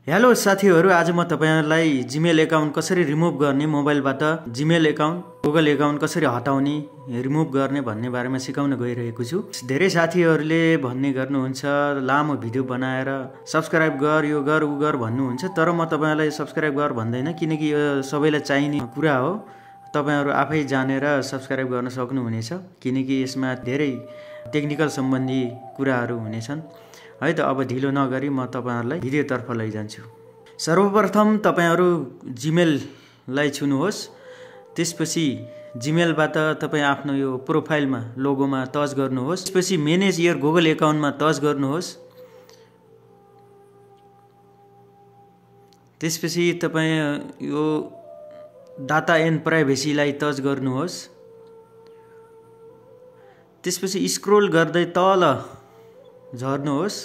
Hello साथीहरु, आज म तपाईहरुलाई जीमेल एकाउन्ट कसरी रिमुभ गर्ने, मोबाइलबाट जीमेल एकाउन्ट, गुगल एकाउन्ट कसरी हटाउने, रिमुभ गर्ने भन्ने बारेमा सिकाउन गइरहेको छु। धेरै साथीहरुले भन्ने गर्नुहुन्छ, लामो भिडियो बनाएर सब्स्क्राइब गर, यो गर, उ गर भन्नुहुन्छ, तर म तपाईहरुलाई सब्स्क्राइब गर भन्दैन, किनकि यो सबैलाई चाहिने कुरा हो। तपाईहरु आफै जानेर सब्स्क्राइब गर्न सक्नुहुनेछ, किनकि यसमा धेरै टेक्निकल सम्बन्धी कुराहरू हुनेछन्। है त, अब ढिलो नगरी म तपाईहरुलाई भिडियोतर्फ लैजान्छु। सर्वप्रथम तपाईहरु जीमेललाई छुनुहोस्। त्यसपछि जीमेलबाट तपाई आफ्नो यो प्रोफाइलमा लोगोमा टच गर्नुहोस्। त्यसपछि म्यानेज योर गुगल एकाउन्टमा टच गर्नुहोस्। त्यसपछि तपाई यो डाटा एन्ड प्राइभेसीलाई टच गर्नुहोस्। त्यसपछि स्क्रोल गर्दै तल झर्नुहोस्।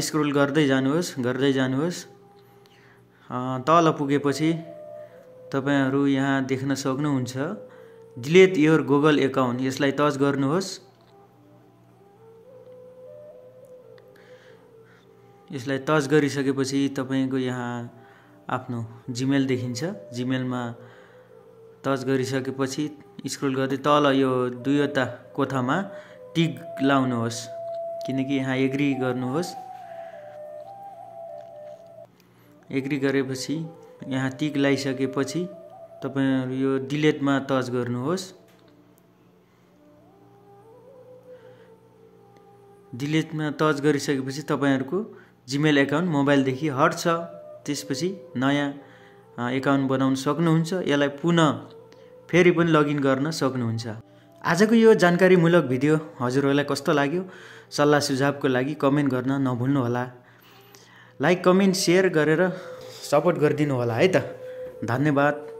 स्क्रोल गर्दै जानुहोस्। तल पुगेपछि तपाईहरु यहाँ देख्न सक्नुहुन्छ डिलिट योर गुगल एकाउन्ट, यसलाई टच गर्नुहोस्। यसलाई टच गरिसकेपछि तपाईको यहाँ आफ्नो जीमेल देखिन्छ। जीमेलमा टच गरिसकेपछि स्क्रोल गर्दै तल यो दुईवटा कोठामा टिक लाउनुहोस्, किनकि यहाँ एग्री गर्नुहोस्। एग्री गरेपछि यहाँ टिक लगाइसकेपछि तपाईहरु यो डिलिटमा टच गर्नुहोस्। डिलिटमा टच गरिसकेपछि तपाईहरुको जीमेल एकाउन्ट मोबाइलदेखि हट्छ। त्यसपछि नयाँ एकाउन्ट बनाउन सक्नुहुन्छ। यसलाई पुनः फेरि पनि लगइन गर्न सक्नुहुन्छ। आजको यो जानकारीमूलक भिडियो हजुरहरूलाई कस्तो लाग्यो? सल्लाह सुझावको लागि कमेन्ट गर्न नभुल्नु होला। लाइक, कमेन्ट, शेयर गरेर सपोर्ट गरिदिनु होला है त। धन्यवाद।